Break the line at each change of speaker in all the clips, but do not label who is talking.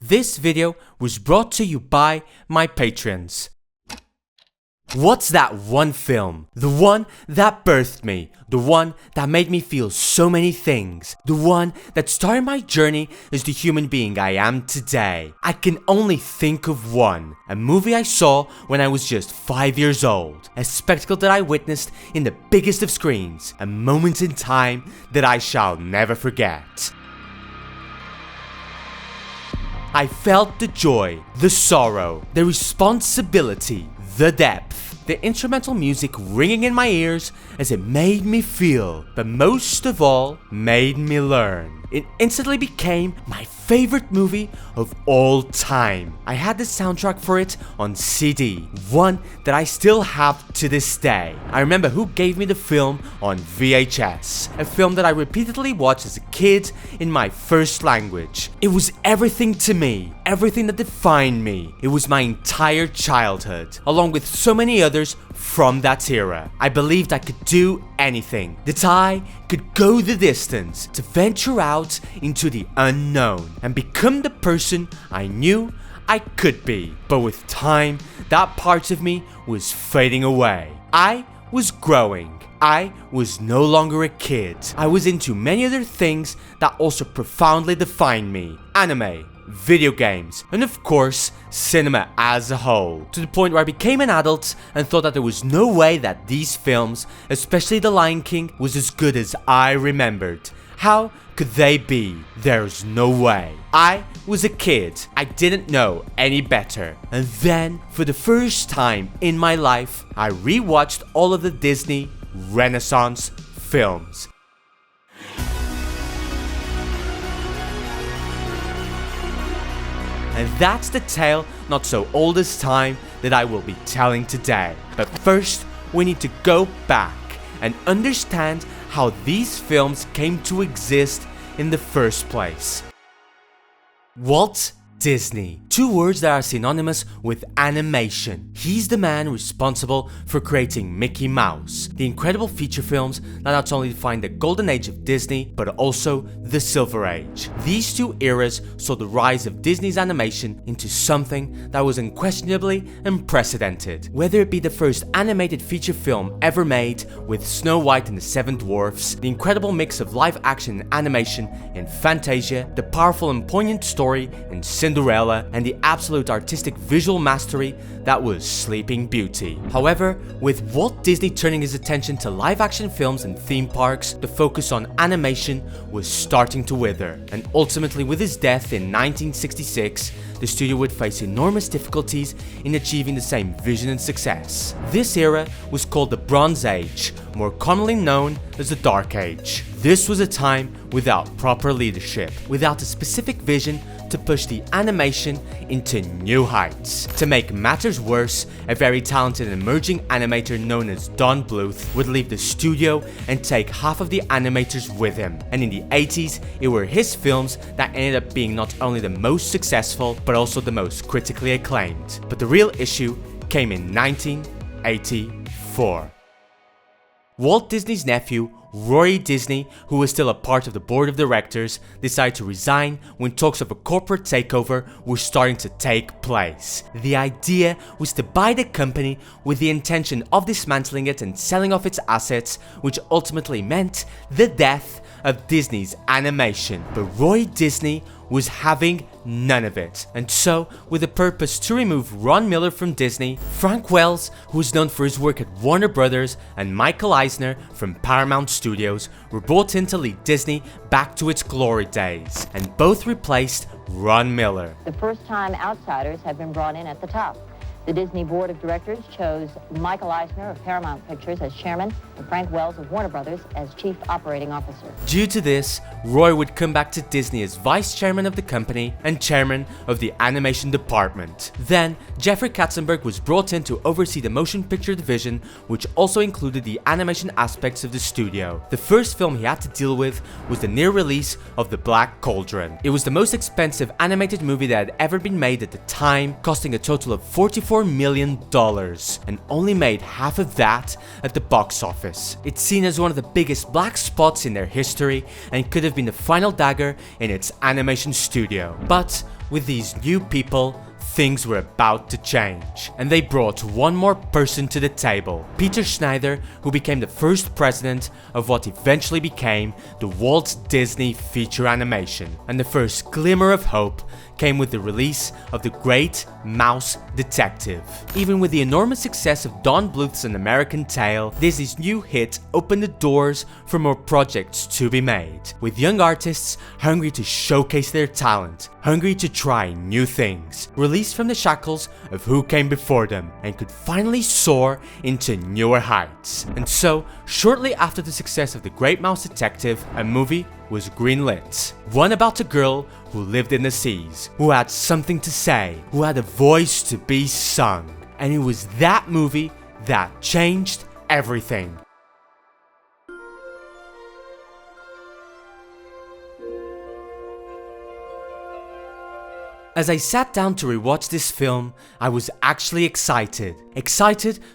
This video was brought to you by my patrons. What's that one film? The one that birthed me. The one that made me feel so many things. The one that started my journey as the human being I am today. I can only think of one. A movie I saw when I was just 5 years old. A spectacle that I witnessed in the biggest of screens. A moment in time that I shall never forget. I felt the joy, the sorrow, the responsibility, the depth, the instrumental music ringing in my ears as it made me feel, but most of all, made me learn. It instantly became my favorite movie of all time. I had the soundtrack for it on CD, one that I still have to this day. I remember who gave me the film on VHS, a film that I repeatedly watched as a kid in my first language. It was everything to me, everything that defined me. It was my entire childhood, along with so many others from that era. I believed I could do anything, that I could go the distance to venture out into the unknown and become the person I knew I could be. But with time, that part of me was fading away. I was growing. I was no longer a kid. I was into many other things that also profoundly defined me. Anime, video games, and of course, cinema as a whole. To the point where I became an adult and thought that there was no way that these films, especially The Lion King, was as good as I remembered. How could they be? There's no way. I was a kid. I didn't know any better. And then, for the first time in my life, I rewatched all of the Disney Renaissance films. And that's the tale, not so old as time, that I will be telling today. But first, we need to go back and understand how these films came to exist in the first place. Walt Disney. Two words that are synonymous with animation. He's the man responsible for creating Mickey Mouse, the incredible feature films that not only defined the golden age of Disney, but also the silver age. These two eras saw the rise of Disney's animation into something that was unquestionably unprecedented. Whether it be the first animated feature film ever made with Snow White and the Seven Dwarfs, the incredible mix of live action and animation in Fantasia, the powerful and poignant story in Cinderella, and the absolute artistic visual mastery that was Sleeping Beauty. However, with Walt Disney turning his attention to live action films and theme parks, the focus on animation was starting to wither, and ultimately with his death in 1966, the studio would face enormous difficulties in achieving the same vision and success. This era was called the Bronze Age, more commonly known as the Dark Age. This was a time without proper leadership, without a specific vision to push the animation into new heights. To make matters worse, a very talented emerging animator known as Don Bluth would leave the studio and take half of the animators with him. And in the 80s, it were his films that ended up being not only the most successful, but also the most critically acclaimed. But the real issue came in 1984. Walt Disney's nephew, Roy Disney, who was still a part of the board of directors, decided to resign when talks of a corporate takeover were starting to take place. The idea was to buy the company with the intention of dismantling it and selling off its assets, which ultimately meant the death of Disney's animation. But Roy Disney was having none of it. And so, with the purpose to remove Ron Miller from Disney, Frank Wells, who was known for his work at Warner Brothers, and Michael Eisner from Paramount Studios were brought in to lead Disney back to its glory days, and both replaced Ron Miller.
The first time outsiders have been brought in at the top. The Disney Board of Directors chose Michael Eisner of Paramount Pictures as chairman and Frank Wells of Warner Brothers as chief operating officer.
Due to this, Roy would come back to Disney as vice chairman of the company and chairman of the animation department. Then, Jeffrey Katzenberg was brought in to oversee the motion picture division, which also included the animation aspects of the studio. The first film he had to deal with was the near release of The Black Cauldron. It was the most expensive animated movie that had ever been made at the time, costing a total of $44 million, and only made half of that at the box office. It's seen as one of the biggest black spots in their history and could have been the final dagger in its animation studio. But with these new people, things were about to change, and they brought one more person to the table, Peter Schneider, who became the first president of what eventually became the Walt Disney Feature Animation. And the first glimmer of hope came with the release of The Great Mouse Detective. Even with the enormous success of Don Bluth's An American Tail, Disney's new hit opened the doors for more projects to be made, with young artists hungry to showcase their talent, hungry to try new things, released from the shackles of who came before them, and could finally soar into newer heights. And so, shortly after the success of The Great Mouse Detective, a movie was greenlit. One about a girl who lived in the seas, who had something to say, who had a voice to be sung. And it was that movie that changed everything. As I sat down to rewatch this film, I was actually excited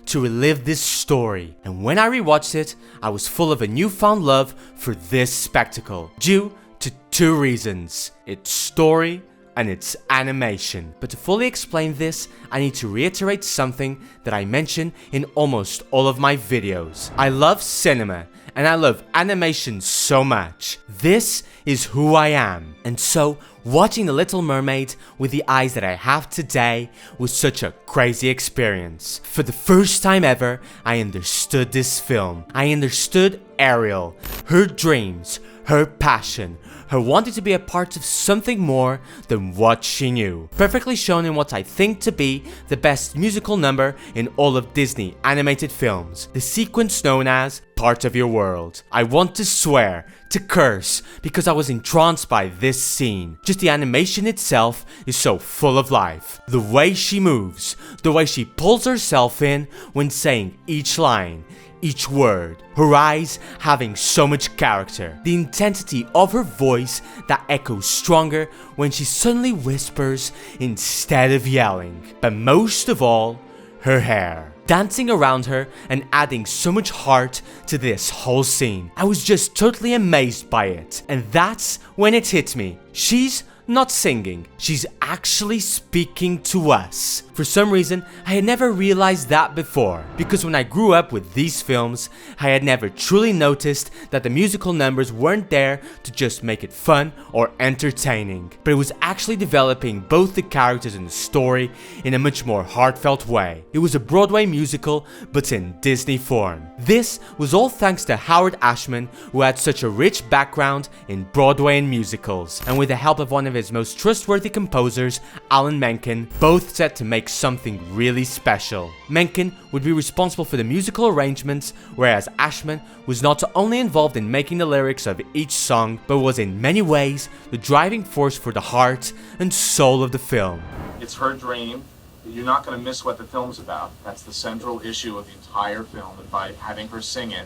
to relive this story. And when I rewatched it, I was full of a newfound love for this spectacle, due to two reasons: its story and its animation. But to fully explain this, I need to reiterate something that I mention in almost all of my videos. I love cinema, and I love animation so much. This is who I am. And so, watching The Little Mermaid with the eyes that I have today was such a crazy experience. For the first time ever, I understood this film. I understood Ariel, her dreams, her passion, her wanting to be a part of something more than what she knew. Perfectly shown in what I think to be the best musical number in all of Disney animated films, the sequence known as Part of Your World. I want to swear, to curse, because I was entranced by this scene. Just the animation itself is so full of life. The way she moves, the way she pulls herself in when saying each line, each word, her eyes having so much character, the intensity of her voice that echoes stronger when she suddenly whispers instead of yelling. But most of all, her hair, dancing around her and adding so much heart to this whole scene. I was just totally amazed by it. And that's when it hit me. She's not singing, she's actually speaking to us. For some reason, I had never realized that before, because when I grew up with these films, I had never truly noticed that the musical numbers weren't there to just make it fun or entertaining, but it was actually developing both the characters and the story in a much more heartfelt way. It was a Broadway musical, but in Disney form. This was all thanks to Howard Ashman, who had such a rich background in Broadway and musicals, and with the help of one of his most trustworthy composers, Alan Menken, both set to make something really special. Menken would be responsible for the musical arrangements, whereas Ashman was not only involved in making the lyrics of each song, but was in many ways the driving force for the heart and soul of the film.
It's her dream. You're not going to miss what the film's about. That's the central issue of the entire film, and by having her sing it,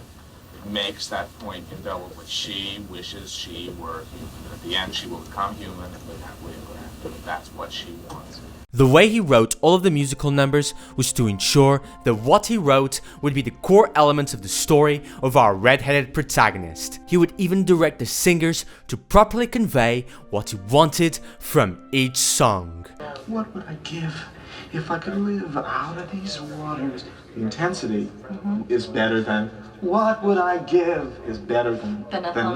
it makes that point indelible. She wishes she were human. At the end, she will become human and live happily ever after. That's what she wants.
The way he wrote all of the musical numbers was to ensure that what he wrote would be the core elements of the story of our red-headed protagonist. He would even direct the singers to properly convey what he wanted from each song.
What would I give if I could live out of these waters? The intensity is better than what would I give is better than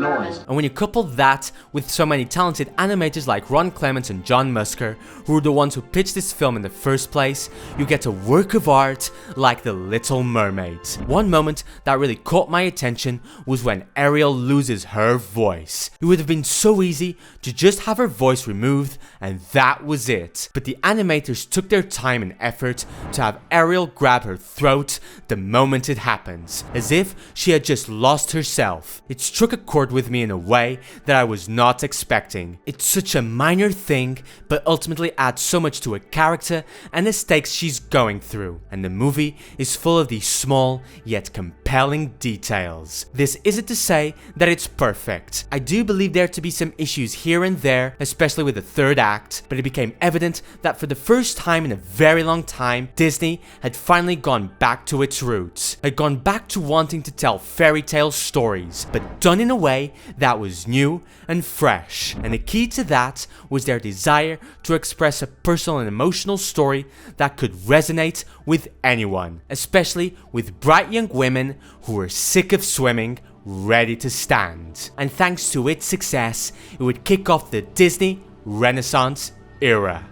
noise.
And when you couple that with so many talented animators like Ron Clements and John Musker, who were the ones who pitched this film in the first place, you get a work of art like The Little Mermaid. One moment that really caught my attention was when Ariel loses her voice. It would have been so easy to just have her voice removed and that was it. But the animators took their time and effort to have Ariel grab her throat the moment it happens, as if she had just lost herself. It struck a chord with me in a way that I was not expecting. It's such a minor thing, but ultimately adds so much to a character and the stakes she's going through. And the movie is full of these small yet compelling details. This isn't to say that it's perfect. I do believe there to be some issues here and there, especially with the third act, but it became evident that for the first time in a very long time, Disney had finally gone back to its roots, had gone back to wanting to tell fairy tale stories, but done in a way that was new and fresh. And the key to that was their desire to express a personal and emotional story that could resonate with anyone, especially with bright young women who were sick of swimming, ready to stand. And thanks to its success, it would kick off the Disney Renaissance era.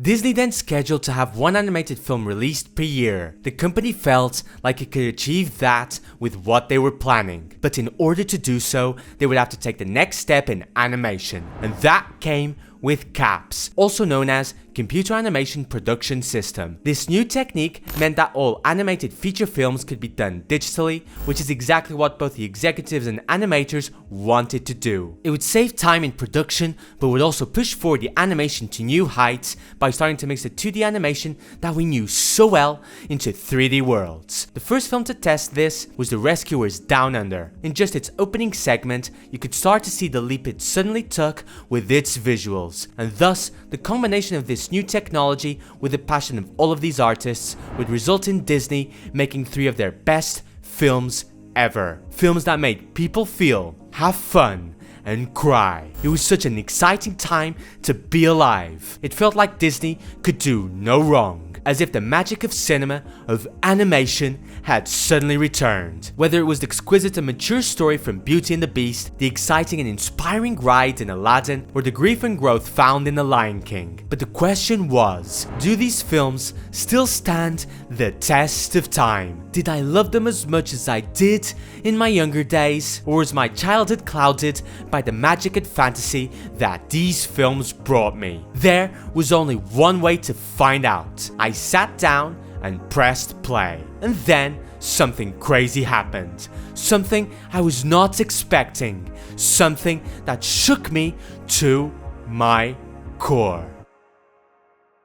Disney then scheduled to have one animated film released per year. The company felt like it could achieve that with what they were planning, but in order to do so, they would have to take the next step in animation, and that came with CAPS, also known as Computer Animation Production System. This new technique meant that all animated feature films could be done digitally, which is exactly what both the executives and animators wanted to do. It would save time in production, but would also push forward the animation to new heights by starting to mix the 2D animation that we knew so well into 3D worlds. The first film to test this was The Rescuers Down Under. In just its opening segment, you could start to see the leap it suddenly took with its visuals. And thus, the combination of this new technology with the passion of all of these artists would result in Disney making 3 of their best films ever. Films that made people feel, have fun, and cry. It was such an exciting time to be alive. It felt like Disney could do no wrong, as if the magic of cinema, of animation, had suddenly returned. Whether it was the exquisite and mature story from Beauty and the Beast, the exciting and inspiring ride in Aladdin, or the grief and growth found in The Lion King. But the question was, do these films still stand the test of time? Did I love them as much as I did in my younger days, or was my childhood clouded by the magic and fantasy that these films brought me? There was only one way to find out. I sat down and pressed play. And then something crazy happened. Something I was not expecting. Something that shook me to my core.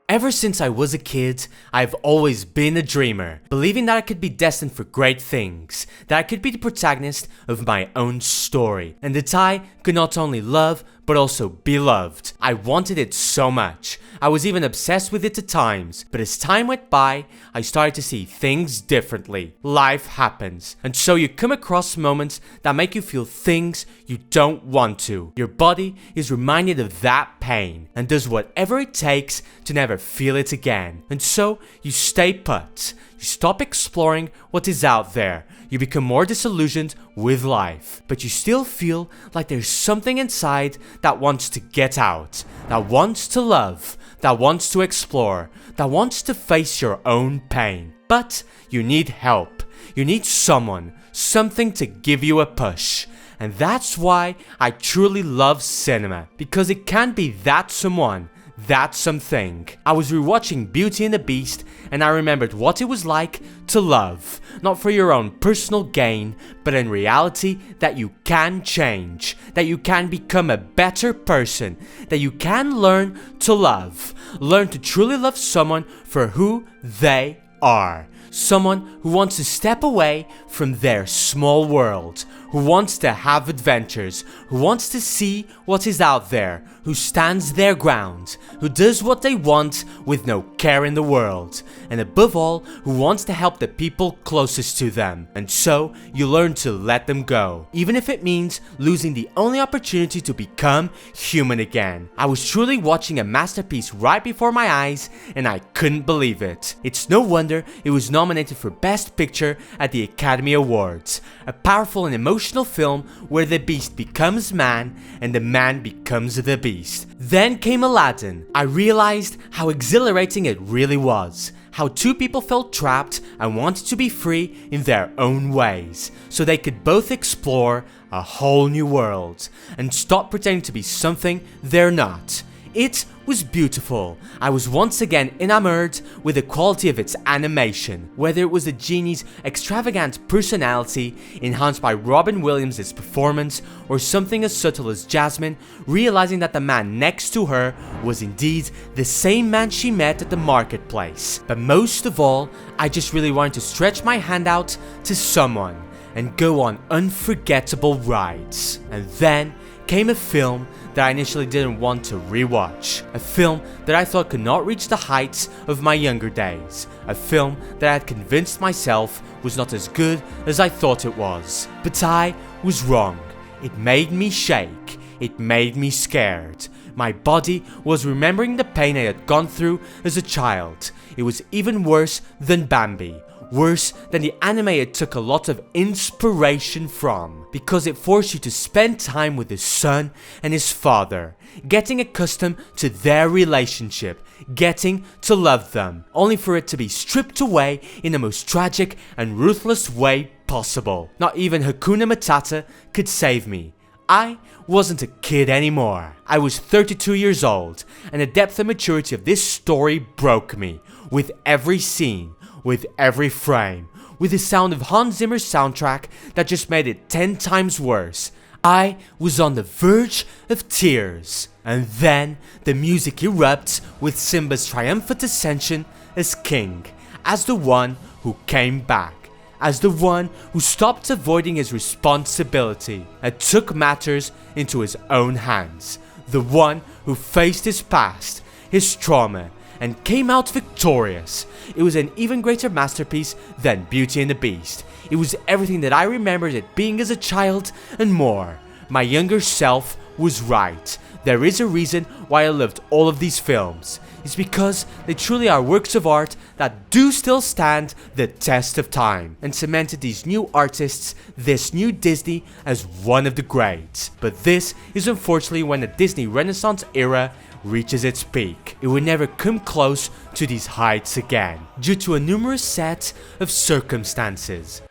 Ever since I was a kid, I've always been a dreamer, believing that I could be destined for great things, that I could be the protagonist of my own story, and that I could not only love, but also be loved. I wanted it so much. I was even obsessed with it at times, but as time went by, I started to see things differently. Life happens, and so you come across moments that make you feel things you don't want to. Your body is reminded of that pain, and does whatever it takes to never feel it again. And so, you stay put. You stop exploring what is out there. You become more disillusioned with life, but you still feel like there's something inside that wants to get out, that wants to love, that wants to explore, that wants to face your own pain. But you need help. You need someone, something to give you a push. And that's why I truly love cinema, because it can be that someone, that something. I was rewatching Beauty and the Beast, and I remembered what it was like to love, not for your own personal gain, but in reality that you can change, that you can become a better person, that you can learn to love, learn to truly love someone for who they are. Someone who wants to step away from their small world, who wants to have adventures, who wants to see what is out there, who stands their ground, who does what they want with no care in the world, and above all, who wants to help the people closest to them. And so, you learn to let them go, even if it means losing the only opportunity to become human again. I was truly watching a masterpiece right before my eyes, and I couldn't believe it. It's no wonder it was nominated for Best Picture at the Academy Awards. A powerful and emotional film where the beast becomes man and the man becomes the beast. Then came Aladdin. I realized how exhilarating it really was. How 2 people felt trapped and wanted to be free in their own ways, so they could both explore a whole new world and stop pretending to be something they're not. It was beautiful. I was once again enamored with the quality of its animation, whether it was the genie's extravagant personality enhanced by Robin Williams' performance, or something as subtle as Jasmine realizing that the man next to her was indeed the same man she met at the marketplace. But most of all, I just really wanted to stretch my hand out to someone and go on unforgettable rides. And then came a film that I initially didn't want to rewatch. A film that I thought could not reach the heights of my younger days. A film that I had convinced myself was not as good as I thought it was. But I was wrong. It made me shake. It made me scared. My body was remembering the pain I had gone through as a child. It was even worse than Bambi. Worse than the anime it took a lot of inspiration from, because it forced you to spend time with his son and his father, getting accustomed to their relationship, getting to love them, only for it to be stripped away in the most tragic and ruthless way possible. Not even Hakuna Matata could save me. I wasn't a kid anymore. I was 32 years old, and the depth and maturity of this story broke me, with every scene, with every frame, with the sound of Hans Zimmer's soundtrack that just made it 10 times worse. I was on the verge of tears. And then the music erupts with Simba's triumphant ascension as king, as the one who came back, as the one who stopped avoiding his responsibility and took matters into his own hands, the one who faced his past, his trauma, and came out victorious. It was an even greater masterpiece than Beauty and the Beast. It was everything that I remembered it being as a child and more. My younger self was right. There is a reason why I loved all of these films. It's because they truly are works of art that do still stand the test of time, and cemented these new artists, this new Disney, as one of the greats. But this is unfortunately when the Disney Renaissance era reaches its peak. It will never come close to these heights again, due to a numerous set of circumstances.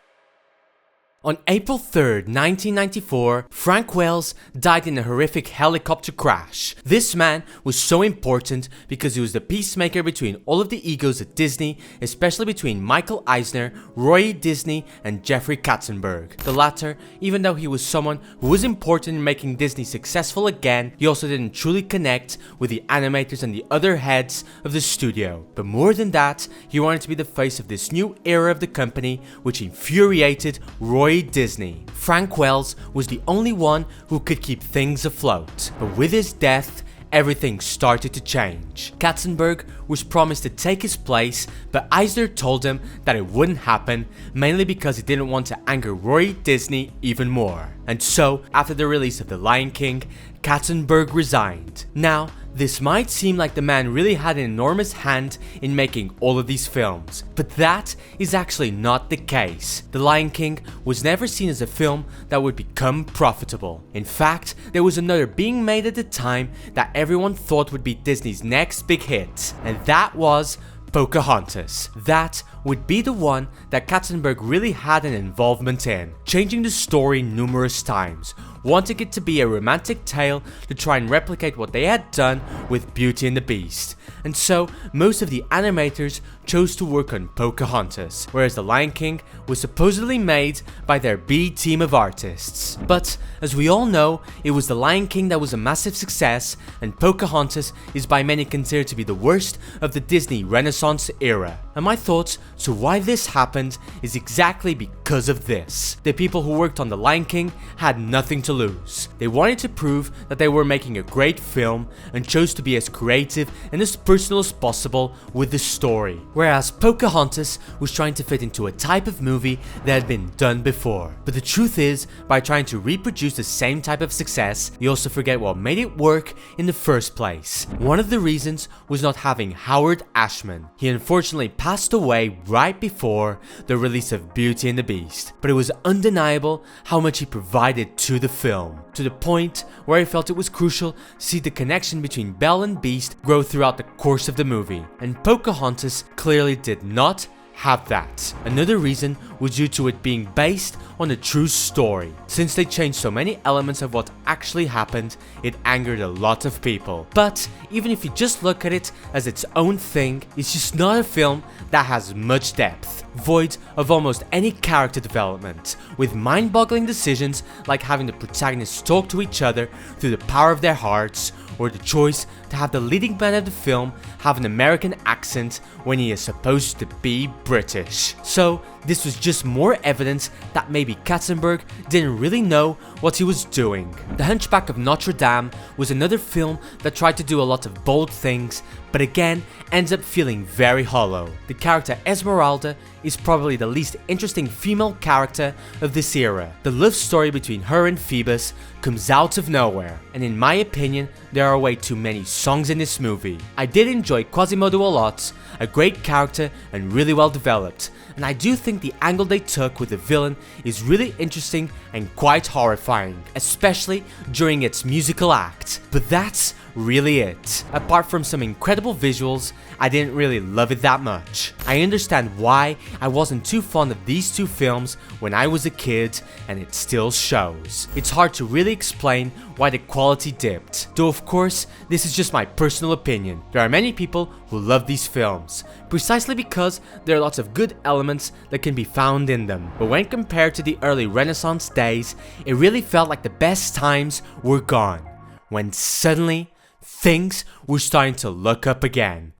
On April 3rd, 1994, Frank Wells died in a horrific helicopter crash. This man was so important because he was the peacemaker between all of the egos at Disney, especially between Michael Eisner, Roy Disney, and Jeffrey Katzenberg. The latter, even though he was someone who was important in making Disney successful again, he also didn't truly connect with the animators and the other heads of the studio. But more than that, he wanted to be the face of this new era of the company, which infuriated Roy Disney. Frank Wells was the only one who could keep things afloat, but with his death, everything started to change. Katzenberg was promised to take his place, but Eisner told him that it wouldn't happen, mainly because he didn't want to anger Roy Disney even more. And so, after the release of The Lion King, Katzenberg resigned. Now, this might seem like the man really had an enormous hand in making all of these films, but that is actually not the case. The Lion King was never seen as a film that would become profitable. In fact, there was another being made at the time that everyone thought would be Disney's next big hit, and that was Pocahontas. That would be the one that Katzenberg really had an involvement in, changing the story numerous times, wanting it to be a romantic tale to try and replicate what they had done with Beauty and the Beast. And so, most of the animators chose to work on Pocahontas, whereas The Lion King was supposedly made by their B team of artists. But, as we all know, it was The Lion King that was a massive success, and Pocahontas is by many considered to be the worst of the Disney Renaissance era. And my thoughts to why this happened is exactly because of this. The people who worked on The Lion King had nothing to lose. They wanted to prove that they were making a great film and chose to be as creative and as personal as possible with the story. Whereas Pocahontas was trying to fit into a type of movie that had been done before. But the truth is, by trying to reproduce the same type of success, you also forget what made it work in the first place. One of the reasons was not having Howard Ashman. He unfortunately passed away right before the release of Beauty and the Beast, but it was undeniable how much he provided to the film, to the point where I felt it was crucial to see the connection between Belle and Beast grow throughout the course of the movie, and Pocahontas clearly did not have that. Another reason was due to it being based on a true story. Since they changed so many elements of what actually happened, it angered a lot of people. But even if you just look at it as its own thing, it's just not a film that has much depth, void of almost any character development, with mind-boggling decisions like having the protagonists talk to each other through the power of their hearts, or the choice to have the leading man of the film have an American accent when he is supposed to be British. So This was just more evidence that maybe Katzenberg didn't really know what he was doing. The Hunchback of Notre Dame was another film that tried to do a lot of bold things, but again ends up feeling very hollow. The character Esmeralda is probably the least interesting female character of this era. The love story between her and Phoebus comes out of nowhere, and in my opinion there are way too many songs in this movie. I did enjoy Quasimodo a lot, a great character and really well developed, and I do think the angle they took with the villain is really interesting and quite horrifying, especially during its musical act. But that's really it. Apart from some incredible visuals, I didn't really love it that much. I understand why I wasn't too fond of these two films when I was a kid, and it still shows. It's hard to really explain why the quality dipped, though of course this is just my personal opinion. There are many people who love these films, precisely because there are lots of good elements that can be found in them. But when compared to the early Renaissance days, it really felt like the best times were gone, when suddenly things were starting to look up again.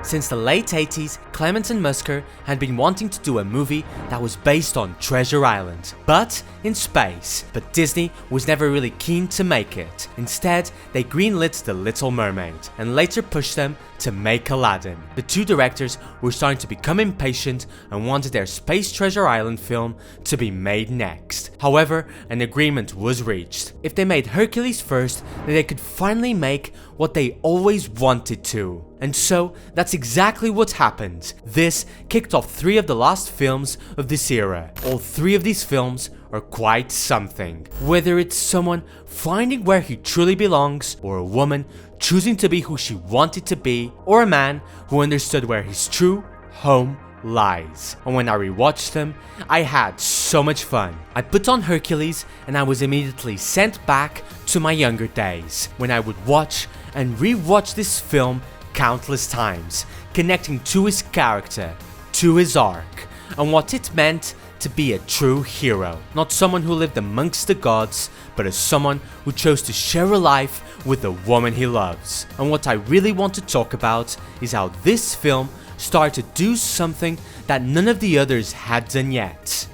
Since the late 80s, Clements and Musker had been wanting to do a movie that was based on Treasure Island, but in space. But Disney was never really keen to make it. Instead, they greenlit The Little Mermaid, and later pushed them to make Aladdin. The two directors were starting to become impatient and wanted their Space Treasure Island film to be made next. However, an agreement was reached. If they made Hercules first, then they could finally make what they always wanted to. And so, that's exactly what happened. This kicked off 3 of the last films of this era. All 3 of these films are quite something. Whether it's someone finding where he truly belongs, or a woman choosing to be who she wanted to be, or a man who understood where his true home lies. And when I rewatched them, I had so much fun. I put on Hercules and I was immediately sent back to my younger days, when I would watch and rewatch this film countless times, connecting to his character, to his arc, and what it meant to be a true hero. Not someone who lived amongst the gods, but as someone who chose to share a life with the woman he loves. And what I really want to talk about is how this film started to do something that none of the others had done yet.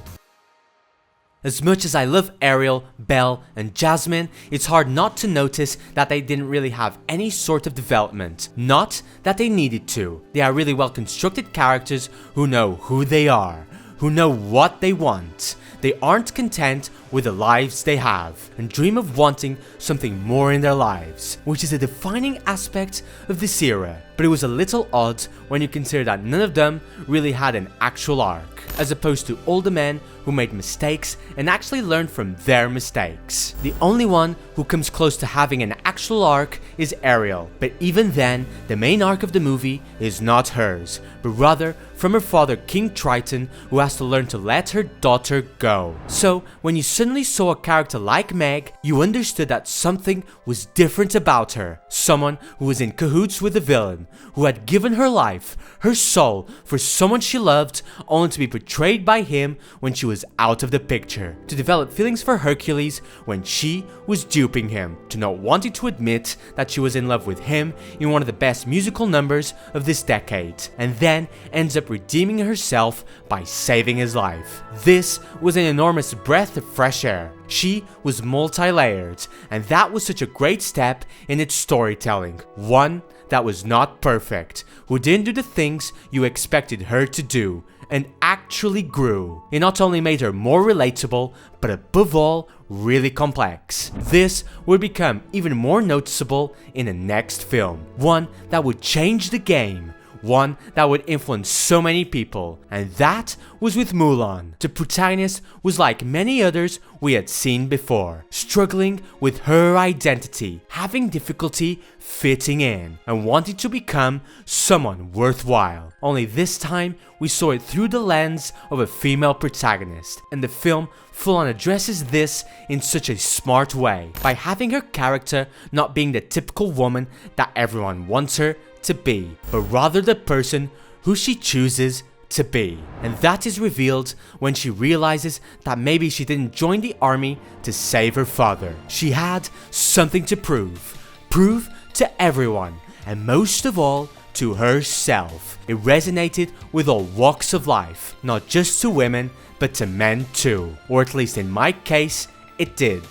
As much as I love Ariel, Belle, and Jasmine, it's hard not to notice that they didn't really have any sort of development. Not that they needed to. They are really well constructed characters who know who they are, who know what they want. They aren't content with the lives they have, and dream of wanting something more in their lives, which is a defining aspect of this era. But it was a little odd when you consider that none of them really had an actual arc, as opposed to older men who made mistakes and actually learned from their mistakes. The only one who comes close to having an actual arc is Ariel, but even then, the main arc of the movie is not hers, but rather from her father King Triton, who has to learn to let her daughter go. So, when you suddenly saw a character like Meg, you understood that something was different about her. Someone who was in cahoots with the villain, who had given her life, her soul, for someone she loved, only to be betrayed by him when she was out of the picture. To develop feelings for Hercules when she was duping him. To not wanting to admit that she was in love with him in one of the best musical numbers of this decade. And then ends up redeeming herself by saving his life. This was an enormous breath of fresh air. She was multi-layered, and that was such a great step in its storytelling. One that was not perfect, who didn't do the things you expected her to do, and actually grew. It not only made her more relatable, but above all, really complex. This would become even more noticeable in the next film. One that would change the game. One that would influence so many people, and that was with Mulan. The protagonist was like many others we had seen before, struggling with her identity, having difficulty fitting in, and wanting to become someone worthwhile. Only this time, we saw it through the lens of a female protagonist, and the film full on addresses this in such a smart way, by having her character not being the typical woman that everyone wants her to be, but rather the person who she chooses to be. And that is revealed when she realizes that maybe she didn't join the army to save her father. She had something to prove to everyone, and most of all, to herself. It resonated with all walks of life, not just to women, but to men too. Or at least in my case, it did.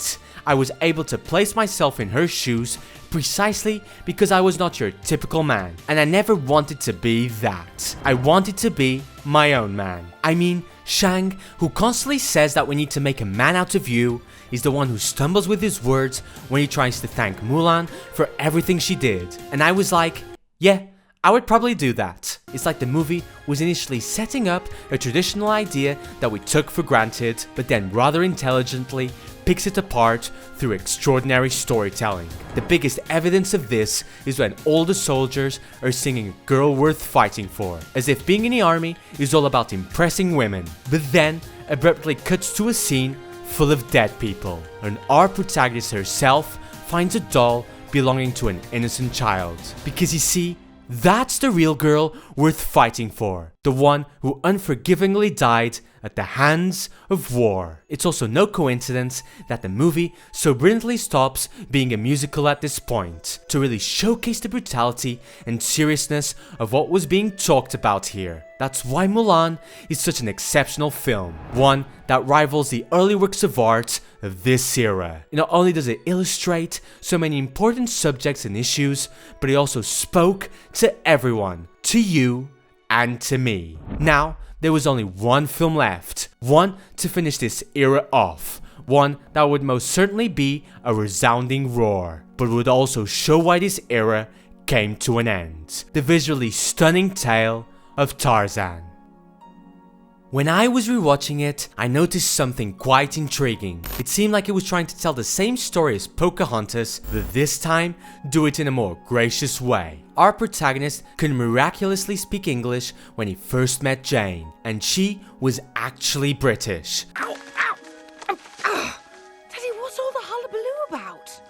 I was able to place myself in her shoes precisely because I was not your typical man, and I never wanted to be that. I wanted to be my own man. I mean, Shang, who constantly says that we need to make a man out of you, is the one who stumbles with his words when he tries to thank Mulan for everything she did. And I was like, yeah, I would probably do that. It's like the movie was initially setting up a traditional idea that we took for granted, but then rather intelligently picks it apart through extraordinary storytelling. The biggest evidence of this is when all the soldiers are singing a girl worth fighting for, as if being in the army is all about impressing women, but then abruptly cuts to a scene full of dead people, and our protagonist herself finds a doll belonging to an innocent child. Because you see, that's the real girl worth fighting for. The one who unforgivingly died at the hands of war. It's also no coincidence that the movie so brilliantly stops being a musical at this point, to really showcase the brutality and seriousness of what was being talked about here. That's why Mulan is such an exceptional film, one that rivals the early works of art of this era. Not only does it illustrate so many important subjects and issues, but it also spoke to everyone, to you and to me. Now, there was only one film left, one to finish this era off, one that would most certainly be a resounding roar, but would also show why this era came to an end. The visually stunning tale of Tarzan. When I was rewatching it, I noticed something quite intriguing. It seemed like it was trying to tell the same story as Pocahontas, but this time, do it in a more gracious way. Our protagonist could miraculously speak English when he first met Jane, and she was actually British.
Ow, ow, Teddy, what's all the hullabaloo about?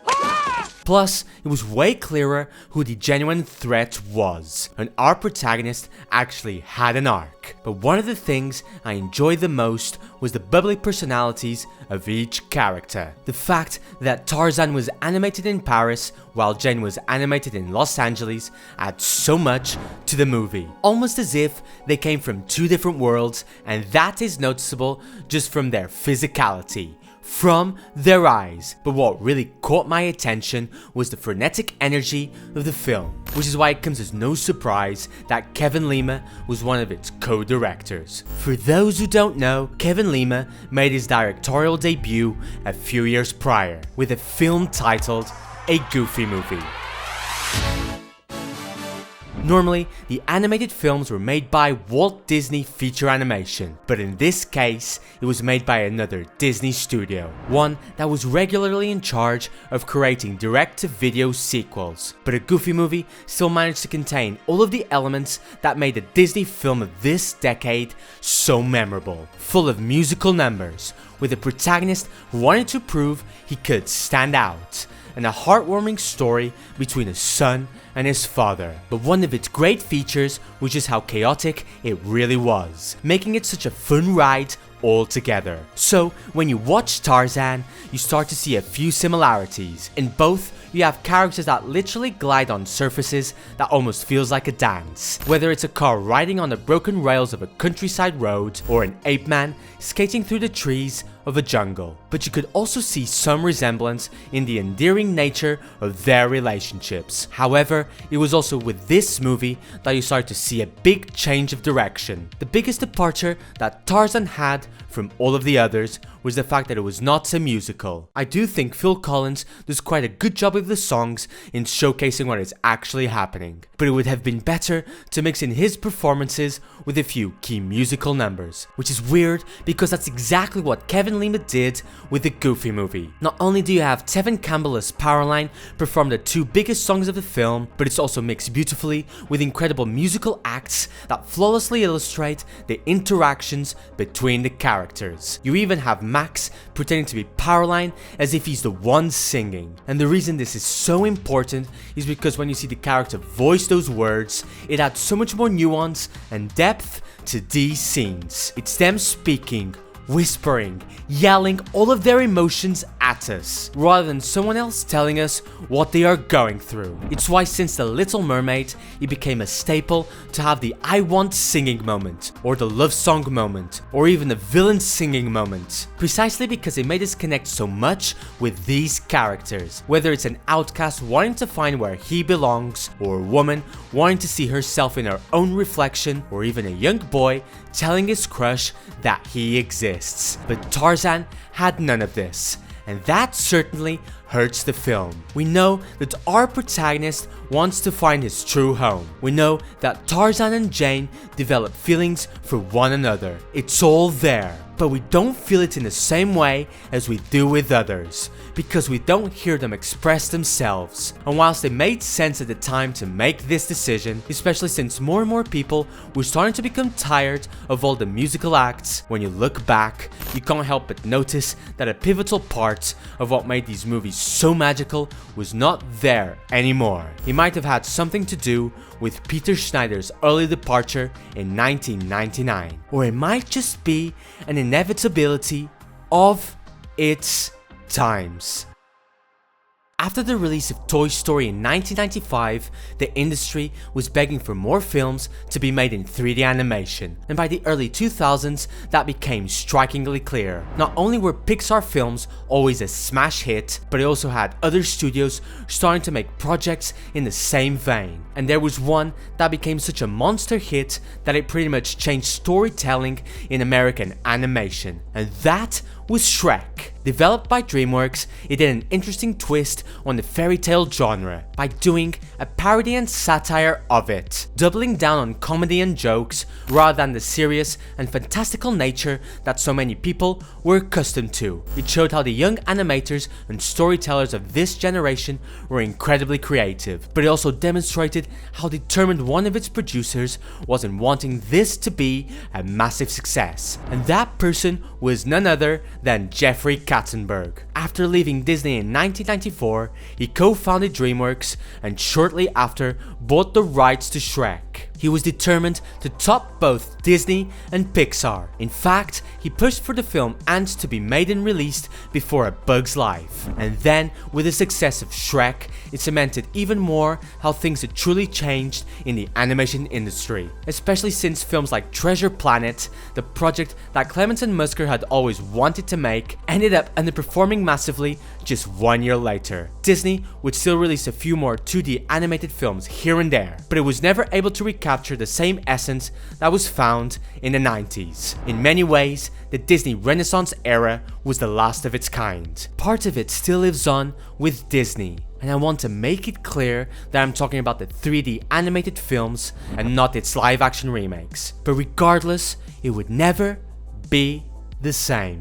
Plus, it was way clearer who the genuine threat was, and our protagonist actually had an arc. But one of the things I enjoyed the most was the bubbly personalities of each character. The fact that Tarzan was animated in Paris while Jane was animated in Los Angeles adds so much to the movie, almost as if they came from two different worlds, and that is noticeable just from their physicality, from their eyes. But what really caught my attention was the frenetic energy of the film, which is why it comes as no surprise that Kevin Lima was one of its co-directors. For those who don't know, Kevin Lima made his directorial debut a few years prior with a film titled A Goofy Movie. Normally, the animated films were made by Walt Disney Feature Animation, but in this case, it was made by another Disney studio, one that was regularly in charge of creating direct-to-video sequels. But A Goofy Movie still managed to contain all of the elements that made a Disney film of this decade so memorable, full of musical numbers, with a protagonist who wanted to prove he could stand out, and a heartwarming story between a son and his father. But one of its great features was just how chaotic it really was, making it such a fun ride altogether. So when you watch Tarzan, you start to see a few similarities. In both, you have characters that literally glide on surfaces that almost feels like a dance. Whether it's a car riding on the broken rails of a countryside road, or an ape man skating through the trees of a jungle. But you could also see some resemblance in the endearing nature of their relationships. However, it was also with this movie that you start to see a big change of direction. The biggest departure that Tarzan had from all of the others was the fact that it was not a musical. I do think Phil Collins does quite a good job with the songs in showcasing what is actually happening, but it would have been better to mix in his performances with a few key musical numbers, which is weird because that's exactly what Kevin Lima did with The Goofy Movie. Not only do you have Tevin Campbell as Powerline perform the two biggest songs of the film, but it's also mixed beautifully with incredible musical acts that flawlessly illustrate the interactions between the characters. You even have Max pretending to be Powerline as if he's the one singing. And the reason this is so important is because when you see the character voice those words, it adds so much more nuance and depth to these scenes. It's them speaking whispering, yelling all of their emotions at us, rather than someone else telling us what they are going through. It's why since The Little Mermaid, it became a staple to have the I want singing moment, or the love song moment, or even the villain singing moment, precisely because it made us connect so much with these characters, whether it's an outcast wanting to find where he belongs, or a woman wanting to see herself in her own reflection, or even a young boy telling his crush that he exists. But Tarzan had none of this, and that certainly hurts the film. We know that our protagonist wants to find his true home. We know that Tarzan and Jane develop feelings for one another. It's all there, but we don't feel it in the same way as we do with others, because we don't hear them express themselves. And whilst it made sense at the time to make this decision, especially since more and more people were starting to become tired of all the musical acts, when you look back, you can't help but notice that a pivotal part of what made these movies so magical was not there anymore. It might have had something to do with Peter Schneider's early departure in 1999, or it might just be an inevitability of its times. After the release of Toy Story in 1995, the industry was begging for more films to be made in 3D animation, and by the early 2000s, that became strikingly clear. Not only were Pixar films always a smash hit, but it also had other studios starting to make projects in the same vein. And there was one that became such a monster hit that it pretty much changed storytelling in American animation, and that was Shrek. Developed by DreamWorks, it did an interesting twist on the fairy tale genre by doing a parody and satire of it, doubling down on comedy and jokes rather than the serious and fantastical nature that so many people were accustomed to. It showed how the young animators and storytellers of this generation were incredibly creative, but it also demonstrated how determined one of its producers was in wanting this to be a massive success, and that person was none other than Jeffrey Katzenberg. After leaving Disney in 1994, he co-founded DreamWorks and shortly after bought the rights to Shrek. He was determined to top both Disney and Pixar. In fact, he pushed for the film and to be made and released before A Bug's Life. And then, with the success of Shrek, it cemented even more how things had truly changed in the animation industry. Especially since films like Treasure Planet, the project that Clements and Musker had always wanted to make, ended up underperforming massively just 1 year later. Disney would still release a few more 2D animated films here and there, but it was never able to recapture the same essence that was found in the 90s. In many ways, the Disney Renaissance era was the last of its kind. Part of it still lives on with Disney, and I want to make it clear that I'm talking about the 3D animated films and not its live action remakes. But regardless, it would never be the same.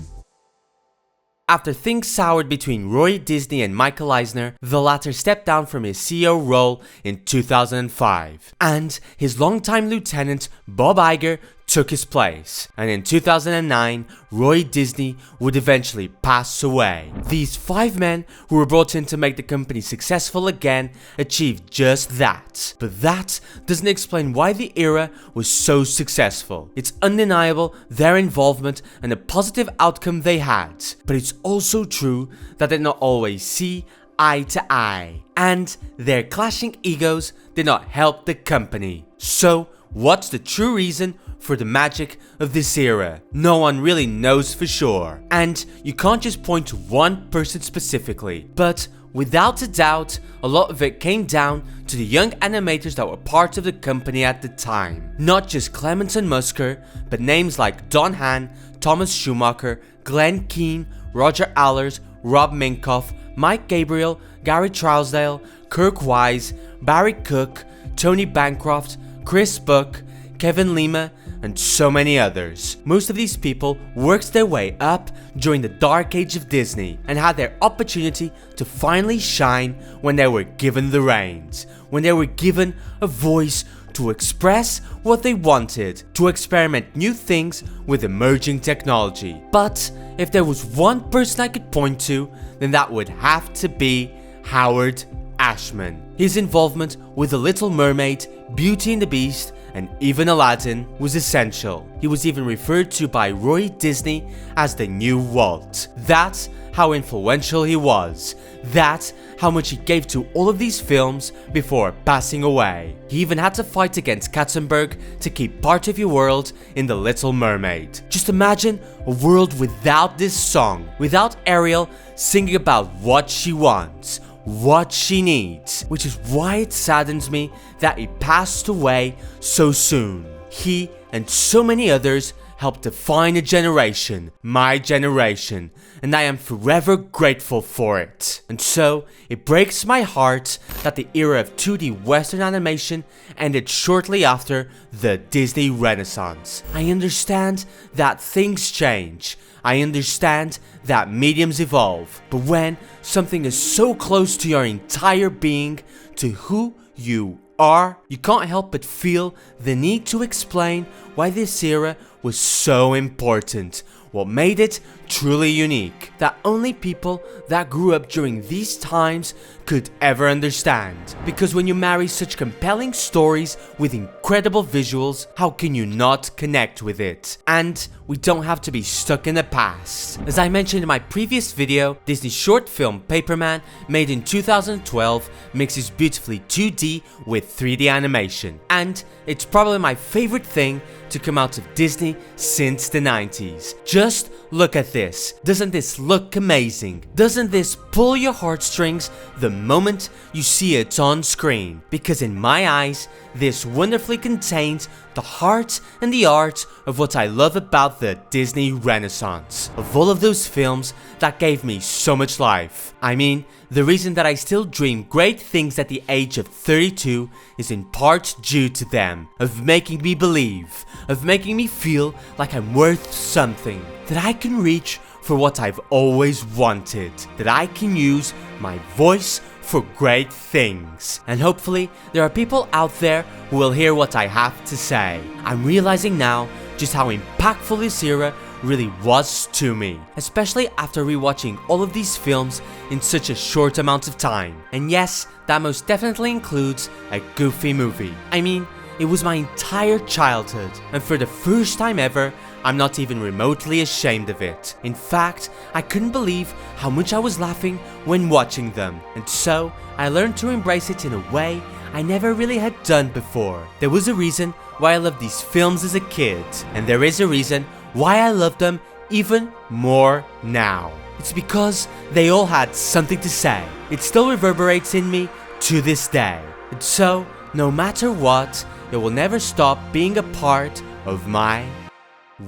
After things soured between Roy Disney and Michael Eisner, the latter stepped down from his CEO role in 2005, and his longtime lieutenant Bob Iger took his place, and in 2009, Roy Disney would eventually pass away. These 5 men who were brought in to make the company successful again achieved just that. But that doesn't explain why the era was so successful. It's undeniable their involvement and the positive outcome they had, but it's also true that they did not always see eye to eye, and their clashing egos did not help the company. So, what's the true reason for the magic of this era? No one really knows for sure, and you can't just point to one person specifically, but without a doubt, a lot of it came down to the young animators that were part of the company at the time. Not just Clements and Musker, but names like Don Hahn, Thomas Schumacher, Glenn Keane, Roger Allers, Rob Minkoff, Mike Gabriel, Gary Trousdale, Kirk Wise, Barry Cook, Tony Bancroft, Chris Buck, Kevin Lima, and so many others. Most of these people worked their way up during the dark age of Disney and had their opportunity to finally shine when they were given the reins, when they were given a voice to express what they wanted, to experiment new things with emerging technology. But if there was one person I could point to, then that would have to be Howard Ashman. His involvement with The Little Mermaid, Beauty and the Beast, and even Aladdin was essential. He was even referred to by Roy Disney as the new Walt. That's how influential he was. That's how much he gave to all of these films before passing away. He even had to fight against Katzenberg to keep part of your world in The Little Mermaid. Just imagine a world without this song, without Ariel singing about what she wants, what she needs, which is why it saddens me that he passed away so soon. He and so many others helped define a generation, my generation, and I am forever grateful for it. And so, it breaks my heart that the era of 2D Western animation ended shortly after the Disney Renaissance. I understand that things change. I understand that mediums evolve. But when something is so close to your entire being, to who you are, you can't help but feel the need to explain why this era was so important, what made it truly unique, that only people that grew up during these times could ever understand. Because when you marry such compelling stories with incredible visuals, how can you not connect with it? And we don't have to be stuck in the past. As I mentioned in my previous video, Disney's short film Paperman, made in 2012, mixes beautifully 2D with 3D animation. And it's probably my favorite thing to come out of Disney since the 90s. Just look at this. Doesn't this look amazing? Doesn't this pull your heartstrings the moment you see it on screen? Because in my eyes, this wonderfully contains the heart and the art of what I love about the Disney Renaissance. Of all of those films that gave me so much life. I mean, the reason that I still dream great things at the age of 32 is in part due to them. Of making me believe, of making me feel like I'm worth something, that I can reach for what I've always wanted, that I can use my voice for great things. And hopefully there are people out there who will hear what I have to say. I'm realizing now just how impactful this era really was to me, especially after rewatching all of these films in such a short amount of time. And yes, that most definitely includes a Goofy movie. I mean, it was my entire childhood, and for the first time ever, I'm not even remotely ashamed of it. In fact, I couldn't believe how much I was laughing when watching them, and so I learned to embrace it in a way I never really had done before. There was a reason why I loved these films as a kid, and there is a reason why I love them even more now. It's because they all had something to say. It still reverberates in me to this day. And so, no matter what, it will never stop being a part of my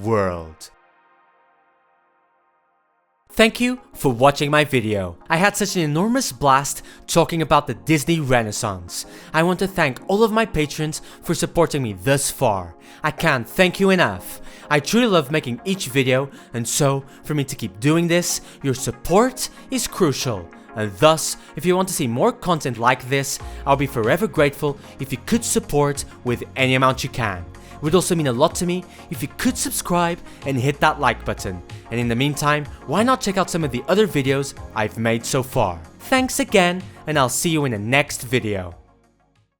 world. Thank you for watching my video. I had such an enormous blast talking about the Disney Renaissance. I want to thank all of my patrons for supporting me thus far. I can't thank you enough. I truly love making each video, and so for me to keep doing this, your support is crucial. And thus, if you want to see more content like this, I'll be forever grateful if you could support with any amount you can. It would also mean a lot to me if you could subscribe and hit that like button. And in the meantime, why not check out some of the other videos I've made so far. Thanks again, and I'll see you in the next video.